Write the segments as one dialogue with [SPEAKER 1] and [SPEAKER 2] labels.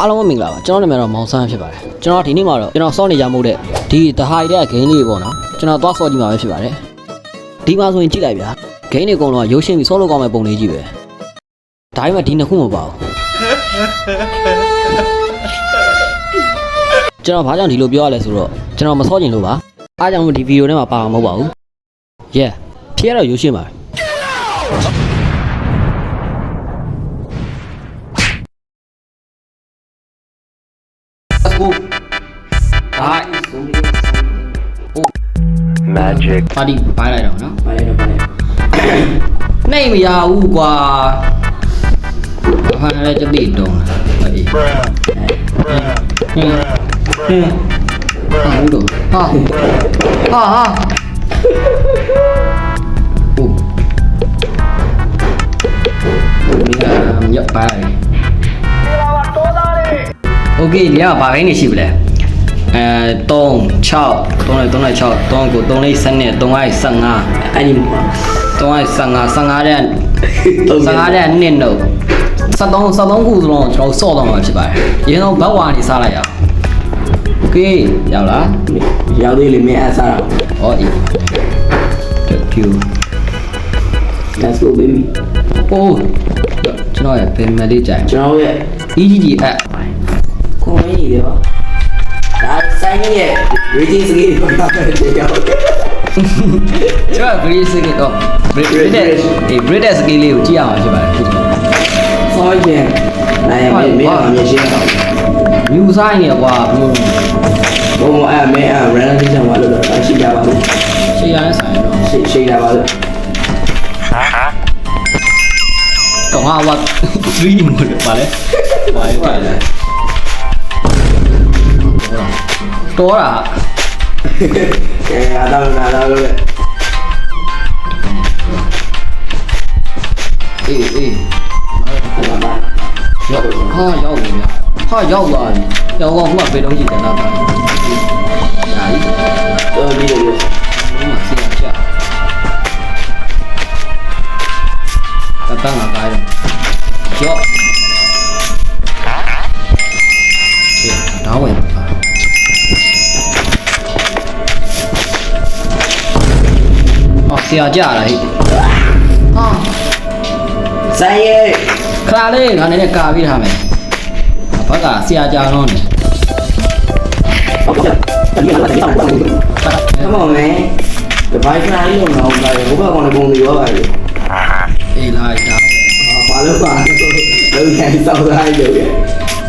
[SPEAKER 1] အားလုံးမင်္ဂလာပါကျွန်တော်နာမည်တော့မောင်ဆန်းဖြစ်ပါတယ်ကျွန်တော်ဒီနေ့မှာတော့ကျွန်တော်စောနေကြမှုတဲ့ဒီ The High တဲ့ game လေးပေါ့နော်ကျွန်တော်သွားစောကြည့်မှာပဲဖြစ်ပါတယ်ဒီမှာဆိုရင်ကြည့်လိုက်ဗျာ game တွေအကုန်လုံးရုပ်ရှင်ပြီးစောလို့ကောင်းမဲ့ပုံလေးကြီးပဲဒါပေမဲ့ဒီနှစ်ခုမပါဘူးကျွန်တော်ဘာကြောင့်ဒီလိုပြောရလဲဆိုတော့ကျွန်တော်မစောကျင်လို့ပါအားကြောင့်ဒီဗီဒီယိုထဲမှာပါမှာမဟုတ်ပါဘူး yeah ဖြေရတော့ရုပ်ရှင်ပါMagic ပါတီပိုင်းလိုက်တော့နော်ပိုင်းလိုက်နေမရဘူးကွာဟာလည်းကြတိတုံးဟေးဟာဘူးတော့ဟာညပ်ပိုင်းโอเคဒီကဘာခိုင်းနေရှိပြီလဲ3 6 3 6 3 6 3ကို3လေးစနစ်3လိုက်15အဲ့ဒီ3လိုက်15 15တဲ့15တဲ့နှစ်နှုတ်73ခုစလုံးကျွန်တော်စော့တော့မှာဖြစ်ပါတယ်ရင်းတော့ဘတ်ဝါနေစားလိုက်ရအောင်โอเคရောက်လား
[SPEAKER 2] ရောက်သေးလေမင်းအစားတော့
[SPEAKER 1] ဟောအေး thank you
[SPEAKER 2] let's go baby
[SPEAKER 1] အိုးကျွန်တော်ရဲ့ပြင်မလေးကြိုင်
[SPEAKER 2] ကျွန်တော်ရဲ့
[SPEAKER 1] EGG app
[SPEAKER 2] ခွန်ရည်ရောဒါဆိုင်ရဲ့ rating စကေးကိုတော့ပြောတယ်
[SPEAKER 1] ကျွန်တော် British စကေးတော့ British စကေးလေးကိုကြည့်ရအောင်ဖြစ်ပါတယ်ခုကျွန်တော်
[SPEAKER 2] ဆောင်းရင်နိုင်မင်းအမြင်ရှင်းတော့
[SPEAKER 1] မြူဆိုင်နေကွာ
[SPEAKER 2] ဘုံအဲ့မင်း reality ဆောင်ပါလို့ရှိကြပါလို့
[SPEAKER 1] ရှိရတဲ့ဆိုင်တော့
[SPEAKER 2] ရှိကြပါလို့
[SPEAKER 1] တော့ဟာဝတ်3မို့ပါလေဘာလဲတော်တာ
[SPEAKER 2] ကဲအားတော့လို့
[SPEAKER 1] အေးရောက်ပြီဟာရောက်လာပြီရောက်တော့ဟိုကဘေးလုံးကြည့်တယ်နော်ညာကြီး
[SPEAKER 2] တော်ပြီလို့
[SPEAKER 1] ဟိုမှာဆီအောင်ချတန်းလာတိုင်းရော့ဒါဝင်ဆရာကြလာဟိဟာ
[SPEAKER 2] ဆိုင်ရဲ့
[SPEAKER 1] ခါလေးငါလည်းကာပြီးထားမယ်ဘက်ကဆရာကြတော့နေ
[SPEAKER 2] Come on man the bike နားလေးတော့ငေါ့လာတယ်ဘုရားကောင်လည်းပုံစံရောပါလေ
[SPEAKER 1] အေးလိုက်တာ
[SPEAKER 2] ဘာလို့ပါလုံးရိုင်းစောက်လိုက်လို့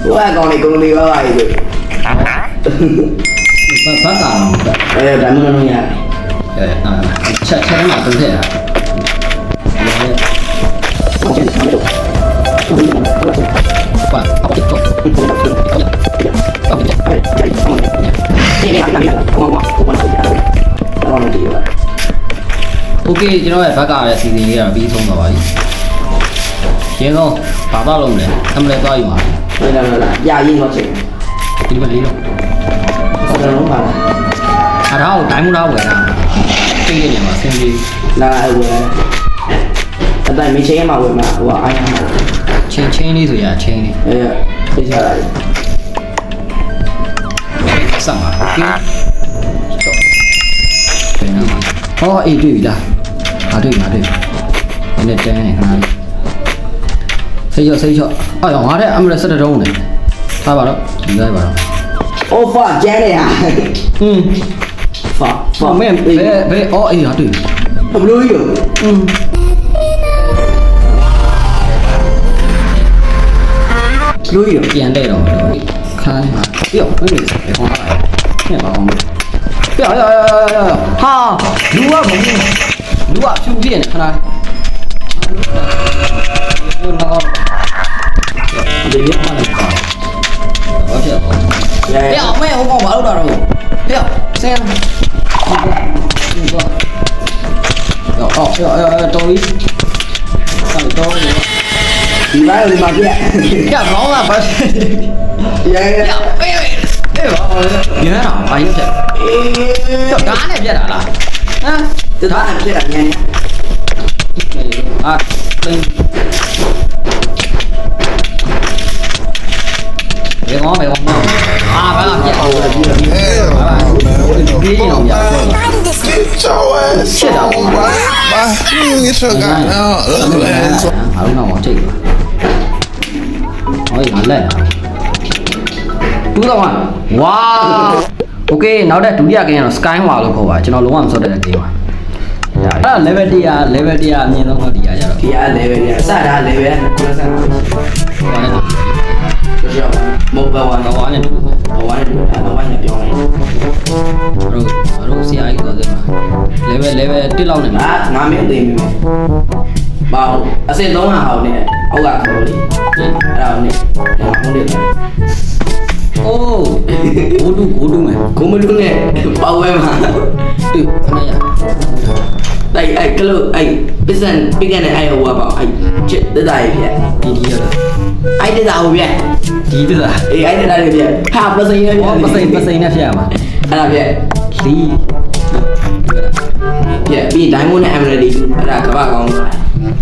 [SPEAKER 2] ဘုရားကောင်လည်းပုံစံရောပါလေ
[SPEAKER 1] ဘက်ကတော့
[SPEAKER 2] ဒါမှမဟုတ်ရ
[SPEAKER 1] ချက်မှာတုံးထည့်တာပါအောက်တော့โอเคကျွန်တော်ရဲ့ဘက်ကရဲ့စီစဉ်လေးကတော့ပြီးဆုံးသွားပါပြီရင်းဆုံးဘာတော့လုံးလဲအမလဲသွားယူပါ
[SPEAKER 2] လာရရင်တော့ချိန်
[SPEAKER 1] ဒီမှာလေးတော့
[SPEAKER 2] ဆက်လုံးပါ
[SPEAKER 1] အားတော့ဒိုင်းမူလားဝယ်တာသိရနေမှာဆင်းပြီး
[SPEAKER 2] လာဝယ်အတိုင်းမချင်းမှာဝယ်မှာဟိုအားရမှာ
[SPEAKER 1] ချင်းလေးဆိုရချင်းလေး
[SPEAKER 2] သိချလိုက်
[SPEAKER 1] စမ်းပါโอเคဟောအေးတွေ့ပြီလားငါတွေ့နည်းနည်းတန်းနေခဏလေးစိတ်ချော့အဲ့တော့ငါတဲ့အမရဆက်တုံးနေထားပါတော့ဒီလိုက်ပါတော့
[SPEAKER 2] အိုဖာကျန်းနေဟာဖာ
[SPEAKER 1] မင်းဘယ်အော်အေးဟာတွေ့
[SPEAKER 2] ဘလို့ရောလို့ရော
[SPEAKER 1] ပြန်တဲ့တော့ခိုင်းပါပြောမင်းစပဲဟောတာပြန်ပါအောင်ပြောဟာလူကမင်းလူကဖြူပြင်းခဏဒီနေ့မှလည်းပါဘာဖြစ်လဲပြောမဲဟိုကောင်ဘာလုပ်တာတော့ပြောဆင်းတော်ကြီးတော်
[SPEAKER 2] ဒီဘက်ဒီမှာပြ
[SPEAKER 1] ပြကောင်းလားဘာ
[SPEAKER 2] ရဲ
[SPEAKER 1] အေးပါညံတာဘာကြီးဖြစ်တော့ဓာတ်နဲ့ပြက်တာလားဟမ်
[SPEAKER 2] ဓာတ်နဲ့ပြက်တာညံ
[SPEAKER 1] အာတင်း ကောင်းပဲကောင်းအာဘာပြက်
[SPEAKER 3] Hell no, man.
[SPEAKER 1] ဒီအောင်ရ
[SPEAKER 3] Get your ass
[SPEAKER 1] Shit out.
[SPEAKER 3] on, boy. Boy, you get your goddamn ugly ass on.
[SPEAKER 1] ငါတို့တော့ချိန်ပါဟောငါလက်တူတော့ဝါโอเคနောက်တဲ့ဒုတိယဂိမ်းကတော့ Sky War လို့ခေါ်ပါကျွန်တော်လုံးဝမစောတဲ့ဂိမ်းပါအဲ့ level 1အမြင့်ဆုံးတော့ဒီရကြတော့
[SPEAKER 2] ဒီအား level เนี่ยစတာ level ကိုယ်စမ်းပါ
[SPEAKER 1] ဟောလည်း
[SPEAKER 2] ကြောက်မဟုတ်ပါဘူး
[SPEAKER 1] တော့ဟောလည်း
[SPEAKER 2] ဘဝနဲ့တူတာဘဝနဲ့ပြောင်းလိုက်
[SPEAKER 1] တို့ဆရာကြီးတော့တယ်မှာ level 1လောက်နေမှာ
[SPEAKER 2] ငါမင်းသိမိမယ်ဘာလို့အစင်3ဟာဟောင်းနေအောက်ကခေါ်လေအဲ့ဒါနဲ့ဟောင်းနေတယ်
[SPEAKER 1] အိုးဂိုးတူမယ်
[SPEAKER 2] ကိုမလူနဲ့ပေါဝဲမှာ
[SPEAKER 1] တွေ့ခဏရ
[SPEAKER 2] အဲ့ကလို့အဲ့ပစ္စံပိကနေအဲ့ဟိုကပေါ့အဲ့ချစ်တက်တာရပြ
[SPEAKER 1] ဒီရ
[SPEAKER 2] အဲ့တက်တာဟိုပြ
[SPEAKER 1] ဒီတလား
[SPEAKER 2] အေးအဲ့တက်တာရပြဟာပစိန်ရပြ
[SPEAKER 1] ဟောပစိန်နဲ့ဖျက်ရမှာ
[SPEAKER 2] အဲ့ဒါပြ
[SPEAKER 1] လီ
[SPEAKER 2] ပြပြီးဒိုင်းမိုးနဲ့ emerald အဲ့ဒါကဘာကောင်းလဲ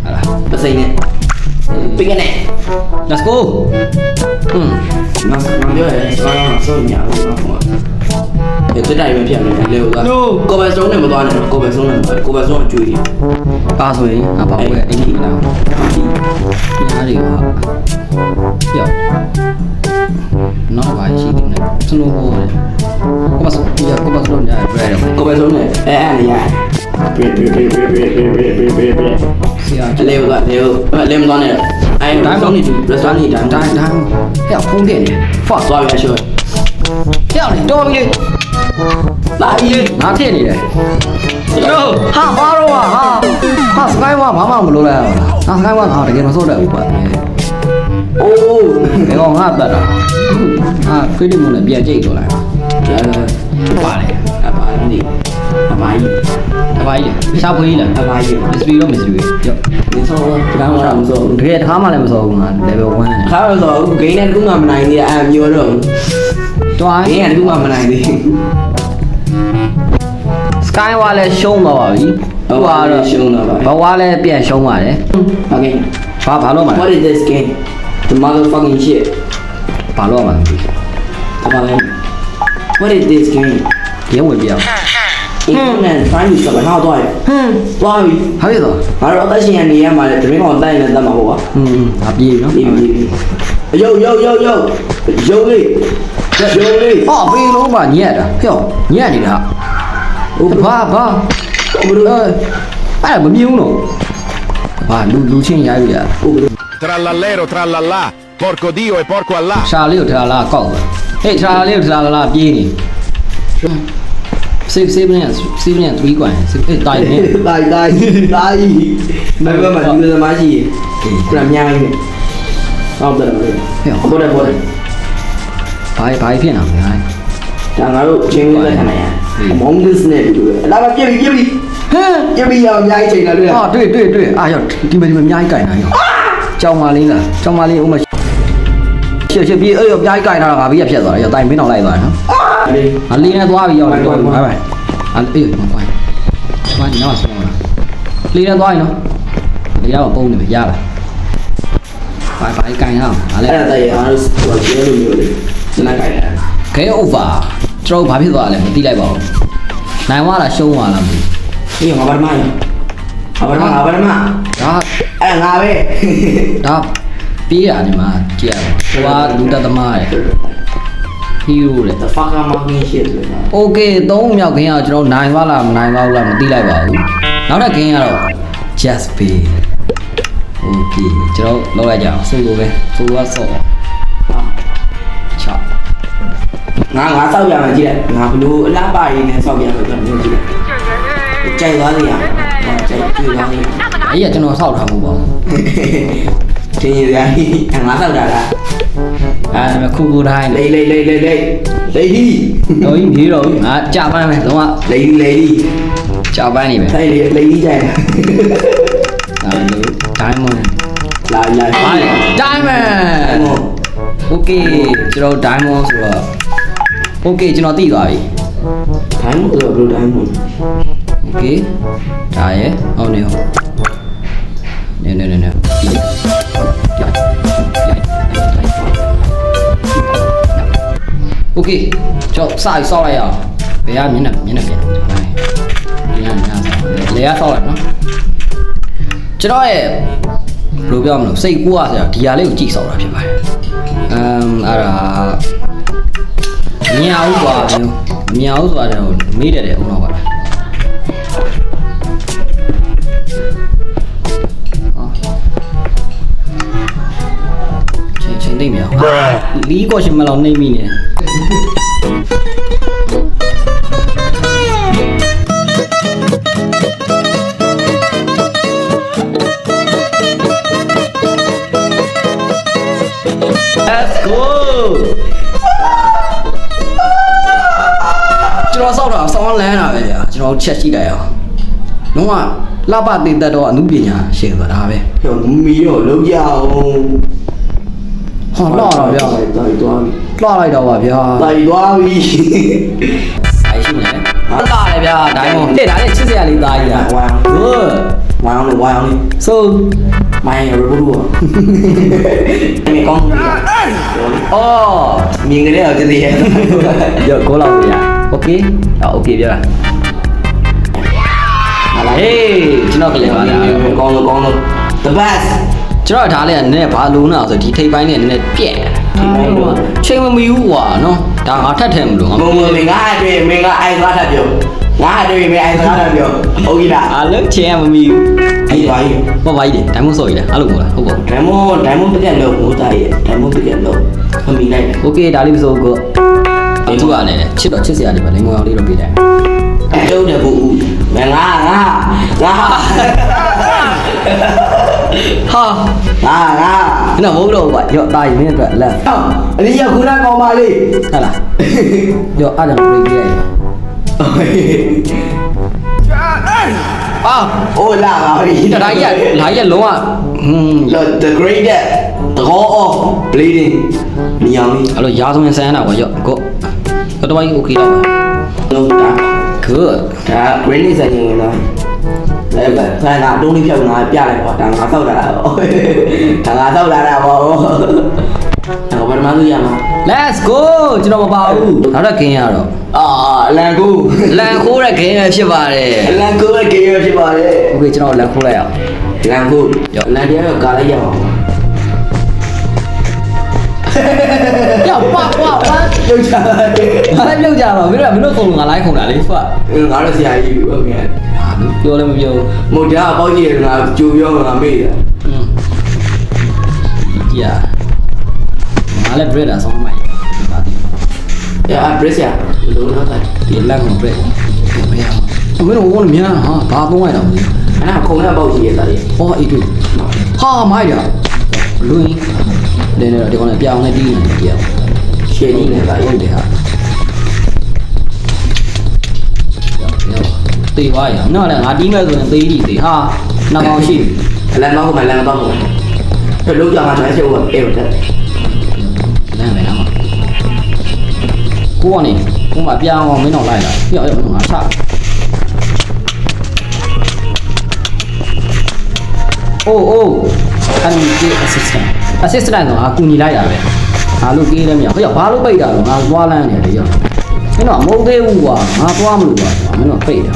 [SPEAKER 1] ဟာလား
[SPEAKER 2] ပစိန်နဲ့ပိကနေ
[SPEAKER 1] let's go
[SPEAKER 2] မပြောရဲဆောင်းဆောင်းညာဘူးတော့ဒီတက်တာရပြမယ်လေဦးကကိုပဲဆုံးနဲ့မသွားနဲ့ကိုပဲဆုံးနဲ့ကိုပဲဆုံးကျွေး
[SPEAKER 1] ပါဆိုရင်အပေါ့ပဲအင်ကြီးလာညားတွေဟာပြောက်နောက်ပါရှိတယ်နော်စနိုးဘောလေကိုပါဆိုကိုပါဆိုညားပြရတယ်
[SPEAKER 2] ကိုပဲဆုံးနဲ့အဲ့နေရပြေ
[SPEAKER 1] ဆရာ
[SPEAKER 2] လေဦးကလေမသွားနဲ့အဲ့ဆုံးနေတူ restaurant နေတိုင်း
[SPEAKER 1] တိုင်းဟဲ့ဖုန်းတင်နေ fuck
[SPEAKER 2] သွားရရှိုး
[SPEAKER 1] ဟဲ့လေတော်ပြီလေ
[SPEAKER 2] လာပြီ
[SPEAKER 1] ငါထည့်နေတယ်နော်ဟာဘာတော့ဟာစကိုင်းဝါဘာမှမလုပ်လိုက်ရဘူးဟာစကိုင်းဝါငါတကယ်မစောတယ်ဘူးပါ
[SPEAKER 2] အိုး
[SPEAKER 1] ဘယ်ကောင်ငါတတ်တာဟာဖိလိမုန်နဲ့ပြန်ကြိတ်တော့လိုက်ပါလေ
[SPEAKER 2] အပါနေအပါကြီး
[SPEAKER 1] အပိုင်းကြီးရှားဖွေးလား
[SPEAKER 2] အပါကြီး
[SPEAKER 1] မစ္စရီတော့မစ္စရီကြောက်
[SPEAKER 2] ဒီဆောင်ကမမဆို
[SPEAKER 1] တကယ်တစ်ခါမှလည်းမစောဘူးငါ level 1နဲ့
[SPEAKER 2] ခါတော့ဂိမ်းနဲ့တခုမှမနိုင်သေးအမျိုးတော့
[SPEAKER 1] တွိုင်း
[SPEAKER 2] ဂိမ်းကတခုမှမနိုင်သေး
[SPEAKER 1] Sky War လည်းရှုံးသွားပါပြီဟိုကတော့
[SPEAKER 2] ရှုံးတော့ပါ
[SPEAKER 1] ဘဝလည်းပြန်ရှုံးပါတယ်
[SPEAKER 2] Okay
[SPEAKER 1] ဘာလို့မှ
[SPEAKER 2] What is this game the motherfucking shit
[SPEAKER 1] ဘာလို့မှ
[SPEAKER 2] အပါလဲ What is this game
[SPEAKER 1] ရဲဝင်ပြောင်း
[SPEAKER 2] Internet ဖိုင်းပြီးစကားတော့သွားပြီ
[SPEAKER 1] ဟာဖြစ်တော့
[SPEAKER 2] ငါတို့အသက်ရှင်ရနေရမှာလေတမင်းကောင်တိုက်နေတတ်မှာပေါ့ကွာ
[SPEAKER 1] ငါပြေးနော်
[SPEAKER 2] ဒီယိုယိုလေး
[SPEAKER 1] ဟောဘေးလုံးမှာညက်တာဖျောက်ညက်နေတာဘာ
[SPEAKER 2] ဘလို့
[SPEAKER 1] အဲ့မမြင်ဘူးတော့ဘာလူချင်းရိုက်ရ
[SPEAKER 4] Trallallero, trallallà, porco Dio e porco Allah.
[SPEAKER 1] ရှာလေးကိုထားလာကောက်ဟေးထားလေးကိုထားလာပြေးနေစေးနဲ့3ကွာစေးတိုင်းနေ
[SPEAKER 2] တိုင်းမမမဒီလိုသမားရှိပြအများကြီးဟုတ်တယ်ဘောတယ်
[SPEAKER 1] ဘာဖြစ်နေလဲ
[SPEAKER 2] ဒါငါတို့ချင်းလေးခံရမောင်ဒစ်နဲ့တူတယ်လာပါပြပြီ
[SPEAKER 1] ဟမ်
[SPEAKER 2] ပြပြီရအများကြီးချိန်လာတွေ့
[SPEAKER 1] ဟာတွေ့အာရောက်ဒီမအများကြီးကြိုင်တာရောကြောင်မလေးလားကြောင်မလေးဦးမရှေ့ပြေးအေးရောပြားကြီးကြိုင်တာငါဘေးရဖြတ်သွားတယ်ရောတိုင်မင်းအောင်လိုက်သွားတယ်နော်
[SPEAKER 2] လေး
[SPEAKER 1] အလေးနဲ့သွားပြီးရောက်တော့ဘိုင်ဘိုင်အေးမကွာဘာညောဆောင်းလားလေးနဲ့သွားရင်နော်လေးတော့ပုံနေပြီရလားဘာကြိုင်အောင်ဟာလေ
[SPEAKER 2] အဲ့ဒါတည်းအားဟိုကျဲလို့မျိုးလေးစနက်ကြိုင်တယ်
[SPEAKER 1] ခဲ over ကျွန်တော်ဘာဖြစ်သွားလဲမသိလိုက်ပါဘူးနိုင်သွားလားရှုံးသွားလားမသိ
[SPEAKER 2] ဒီငါဘာမှမဘာမှ
[SPEAKER 1] ဒါ
[SPEAKER 2] အဲ့ငါပဲ
[SPEAKER 1] ဒါပြေးရတယ်မှာကြည့်ရပါဟိုကလူတက်သမားရယ်ဟီးရိုးလေ
[SPEAKER 2] the fuck am I shit လို့
[SPEAKER 1] โอเค3မြောက်ခင်းကကျွန်တော်နိုင်သွားလားမနိုင်သွားဘူးလားမသိလိုက်ပါဘူးနောက်တစ်ခင်းကတော့ just be โอเคကျွန်တော်လောက်လိုက်ကြအောင်ဆိုလိုပဲဆိုလိုဆော့ချောက်
[SPEAKER 2] ငါစောက်ပြမှာကြည့်လိုက်ငါဘလို့အလားပါရင်းနဲ့စောက်ပြမှာကြည့်လိုက်ကြိုက်သွားလိမ့်ရကြိုက်တွေ့သွားလိမ့်
[SPEAKER 1] အဲ့ရကျွန်တော်ဆောက်ထားမှုပေါ့
[SPEAKER 2] ချင်းရည်ငါစောက်တာလား
[SPEAKER 1] အဲ့ဒါခုတိုင်း
[SPEAKER 2] လေဒီ
[SPEAKER 1] တော့ကြီးပြေးတော့ငါကြာပန်းမယ်လုံးဝ
[SPEAKER 2] လေဒီ
[SPEAKER 1] ကြာပန်းနေပဲ
[SPEAKER 2] ဆိုင်လေဒီကြိုက်
[SPEAKER 1] ဒါလို့ diamond
[SPEAKER 2] လာ
[SPEAKER 1] ဟာ diamond โอเคကျွန်တော် diamond ဆိုတော့โอเคကျွန်တော်သိသွားပြီ
[SPEAKER 2] တိုင်းမို့ဘလို့တိုင်းမို့
[SPEAKER 1] โอเคဒါရဲ့ဟုတ်နေဟုတ်နေ ok cho sai sau này à bé à miếng này này này lấy á sau này nó cho đó là rồi bây giờ nó xây qua rồi thì lấy chỉ sau là phải phải là nhau rồi mấy để ông nào vậy chuyện đây mèo lý có chuyện mà lòng này mình nè let's go cho sau đó sau lẽ nào vậy cho chết chi đấy à đúng không la ba tiền đó anh biết nhá sẽ vào đó vậy
[SPEAKER 2] hiểu mì rồi lâu giàu
[SPEAKER 1] họ lo rồi bây giờ lo lại đâu à bây giờ
[SPEAKER 2] đầy đoa đi
[SPEAKER 1] ai xin nhé lo lại bây giờ đại không để đại để chia sẻ liền đại à
[SPEAKER 2] wow
[SPEAKER 1] wow
[SPEAKER 2] wow đi
[SPEAKER 1] so
[SPEAKER 2] mày rồi bố đùa mẹ con
[SPEAKER 1] oh
[SPEAKER 2] miếng cái đấy ở cái gì
[SPEAKER 1] giờ cố lòng vậy ok ok bây giờ hey chúng nó cái gì mà
[SPEAKER 2] con the best
[SPEAKER 1] chúng nó thả lên này phá luôn nào rồi thì thấy bài này này bẻ chơi mà miu quá nó đang ở thắt thêm luôn
[SPEAKER 2] mình ngã ai ngã thật được ngã đây mình ai ngã thật được ok đã
[SPEAKER 1] à lớp che mà miu
[SPEAKER 2] ai vậy
[SPEAKER 1] có vậy đi trái muốn rồi đấy alo rồi không có
[SPEAKER 2] trái muốn bây giờ lột ngủ tay trái muốn bây giờ lột không mình đây
[SPEAKER 1] ok đã đi rồi cơ chú à này chết đó chết gì à đi mà lấy ngồi đi rồi bị đấy
[SPEAKER 2] đâu để vụ mẹ ngã
[SPEAKER 1] ha cái nào bố đồ vậy giờ tay mới được là
[SPEAKER 2] đi giờ cũng đang còn bài đi
[SPEAKER 1] hay là giờ ăn được cái gì
[SPEAKER 2] ôi là bảo đi
[SPEAKER 1] lấy giờ luôn à
[SPEAKER 2] the great the goal of bleeding nhiều đi
[SPEAKER 1] alo giá xong xe nào vậy giờ có tôi bay ok đâu
[SPEAKER 2] luôn đã
[SPEAKER 1] cứ
[SPEAKER 2] đã great đi dành nhiều rồi đấy vậy thay là đúng đi theo nói bia này bỏ thằng ngã sâu là thằng ngã sâu là bỏ thằng có bắt má thứ gì mà
[SPEAKER 1] let's go chúng nó bảo nó đã kinh rồi
[SPEAKER 2] lan khu
[SPEAKER 1] là kinh chưa vào đấy
[SPEAKER 2] lan khu là kinh chưa vào đấy
[SPEAKER 1] ok chúng nó lan khu này à
[SPEAKER 2] lan khu lan đĩa được cả lấy dầu
[SPEAKER 1] ya quá
[SPEAKER 2] đâu trời
[SPEAKER 1] anh đâu chả rồi biết là nó không lái không đã lấy phật
[SPEAKER 2] nó là gì ai hiểu không nghe
[SPEAKER 1] vô lên vô
[SPEAKER 2] một đứa bao nhiêu là chú vô là mì
[SPEAKER 1] dạ mà lên bread là xong mày
[SPEAKER 2] ya bread ya đúng nó thôi
[SPEAKER 1] tiền langของ bread không biết nó có làm hả ba bốn ngày đâu
[SPEAKER 2] anh nào không là bao nhiêu vậy
[SPEAKER 1] ô ít đi ha mai được lui đây này để con này béo này đi này béo
[SPEAKER 2] chia đi này vậy
[SPEAKER 1] để hả tùy vậy nó là ngã đi ngay rồi tùy đi tùy ha nó bao nhiêu
[SPEAKER 2] lan bao mà lan bao rồi rồi lúc giờ mà nói siêu rồi đều đấy
[SPEAKER 1] lan này nào cua này cũng mà béo ngon mấy nó lại là béo béo nó ngã ô anh cái assistant nó cũng nhìn lại rồi lúc kia đấy nhỉ bây giờ ba lúc bây giờ nó qua lan này đấy giờ cái nó mâu thế u à nó qua một lúc à nó phải được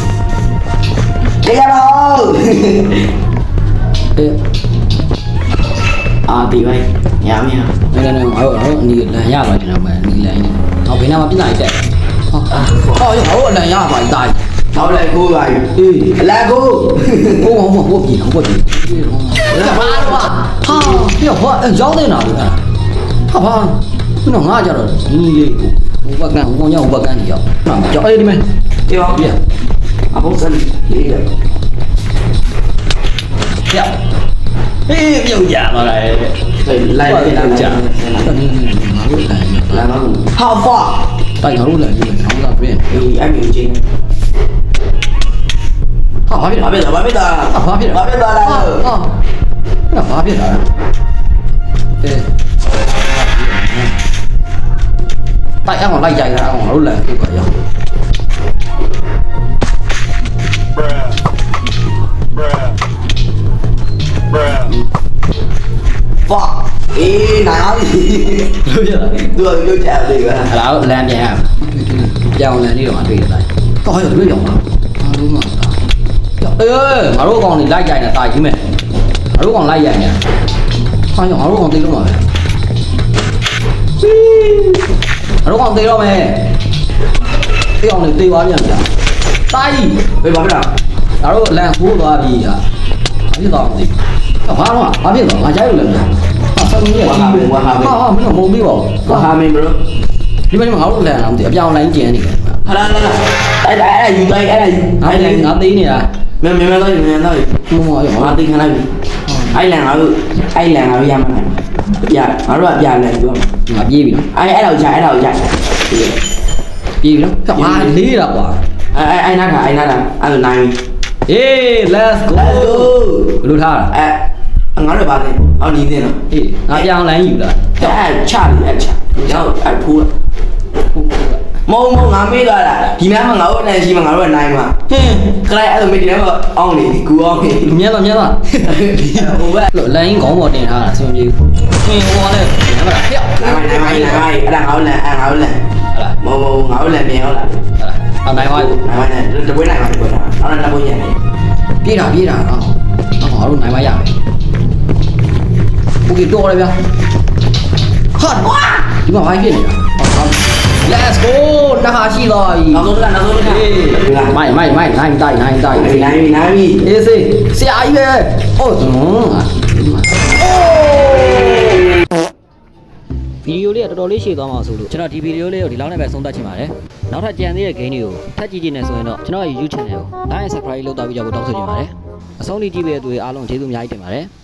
[SPEAKER 2] cái gì đâu tỷ vậy nhám nha
[SPEAKER 1] đây này ở đi là nhà rồi thì nào mà đi lại họ phải nào mà biết lại chạy họ là nhà phải tài
[SPEAKER 2] nó lại cô vậy là cô
[SPEAKER 1] không có gì là ba luôn à ha cái họ gió thế nào được à ha ba nó ngã cho rồi đi không có ngang không có nhau không có ngang gì đâu cho đây đi mày
[SPEAKER 2] tiêu không
[SPEAKER 1] yeah
[SPEAKER 2] bốc sân đi rồi
[SPEAKER 1] yeah ê nhiều giả mà này
[SPEAKER 2] lại làm chả là nó how far
[SPEAKER 1] tay nó luôn là như vậy nó là bên
[SPEAKER 2] thì anh hiểu chính
[SPEAKER 1] họ biết
[SPEAKER 2] biết rồi
[SPEAKER 1] họ biết
[SPEAKER 2] là
[SPEAKER 1] nó họ biết rồi tay ăn còn lay dày ra còn luôn là như vậy rồi
[SPEAKER 2] fuck အေးနားပြီ
[SPEAKER 1] လို့ပြတာ
[SPEAKER 2] သူကပြုတ်ကြတယ်ကွာ
[SPEAKER 1] အဲ့ဒါလမ်းပြန်ရပြောင်းလမ်းလေးတော့မတွေ့ရတိုင်းတော့ရတွေ့ကြောင်လားအားလုံးမှာအေးငါတို့ကောင်တွေလိုက်ကြိုင်နေတာကြီးမဲ့ငါတို့ကောင်လိုက်ရိုင်နေဟာငါတို့ကောင်သိလို့မှာပဲငါတို့ကောင်သိတော့မယ်အေးအောင်နေသိသွားပြန်ဗျာတာကြီး
[SPEAKER 2] ဘယ်ပါမလား
[SPEAKER 1] ငါတို့လမ်းခိုးသွားပြီဟာဘာဖြစ်သွားမသိဘာတော့ဘာဖြစ်သွားငါကြားလို့လည်းမရဟာဆက်မင်းရဟာမင်းကမုံပြီးပါ
[SPEAKER 2] ဝါဟာမင်း bro
[SPEAKER 1] ဒီမှာငါတို့လမ်းလာမသိအပြောင်းလိုင်းကျန်နေတယ်
[SPEAKER 2] ဟာလာလာအဲ့ယူလိုက်အဲ့ယူ
[SPEAKER 1] ငါလည်းငါသိနေတာ
[SPEAKER 2] မြန်တော့မြန်တော့
[SPEAKER 1] မမရော
[SPEAKER 2] ငါသိခံလိုက်ပြီအဲ့လန်ငါတို့ရမှာပြငါတို့ကပြလန်ပြော
[SPEAKER 1] ငါပြေးပြီနော်
[SPEAKER 2] အဲ့တော့ကြာ
[SPEAKER 1] ပြေးပြီနော်ဟာလေးတာကွာ
[SPEAKER 2] အဲ့နာတာအဲ့လိုနိုင်ပြီ
[SPEAKER 1] အေး let's go ဘယ်လိုထားတာ
[SPEAKER 2] ငါတို့ပါသေးဟောဒီနေနော်
[SPEAKER 1] အေးငါပြောင်းလိုင်းယူလာ
[SPEAKER 2] အဲ့ချလေအဲ့ချကျွန်တော်အဲ့ဖိုးမုံငါမေးသွားတာဒီနားမှာငါတို့နိုင်ရှိမှာငါတို့ကနိုင်မှာဟင်းခလိုက်အဲ့လိုမေးဒီနားမှာအောင်းနေကူအောင်းနေ
[SPEAKER 1] မြတ်လား
[SPEAKER 2] ဟိုဘက်
[SPEAKER 1] လိုင်းခေါင်းပေါ်တင်ထားတာအဆင်ပြေဘူးဟင်းဟိုကလည်းဒီမှာဖျောက်
[SPEAKER 2] နိုင်အဲ့ဒါငါတို့လန်ငါတို့လန်
[SPEAKER 1] ဟလာ
[SPEAKER 2] မုံငါတို့လန်ပြန်ဟုတ်လား
[SPEAKER 1] ဟလာအနိုင်ပါဘူး
[SPEAKER 2] နိုင်ပါနဲ့တပွေးနိုင်ပါတပွေးနိုင်အဲ့ဒါတပွေးညံနေ
[SPEAKER 1] ပြေးတာနော်ငါတို့နိုင်မရမယ်โอเคတော့ရဗျာဟာဒီမှာဘာဖြစ်နေတာ let's go နာဟာရှိသွားပြီ
[SPEAKER 2] နောက်ဆုံးနောက်ဆုံး
[SPEAKER 1] မိုင်နိုင်တိုက်
[SPEAKER 2] နိုင်ပြီ
[SPEAKER 1] အေးစေးဆရာကြီးပဲဟုတ်ဗီဒီယိုလေးကတော်တော်လေးရှည်သွားမှာဆိုလို့ကျွန်တော်ဒီဗီဒီယိုလေးကိုဒီလောက်နဲ့ပဲဆုံးသတ်ချင်ပါတယ်နောက်ထပ်ကြံသေးတဲ့ game တွေကိုထပ်ကြည့်ကြည့်နေဆိုရင်တော့ကျွန်တော်ရဲ့ YouTube channel ကို like and subscribe လုပ်တော့ပြီးကြဖို့တောင်းဆိုချင်ပါတယ်အဆုံးထိကြည့်ပေးတဲ့သူတွေအားလုံးကျေးဇူးအများကြီးတင်ပါတယ်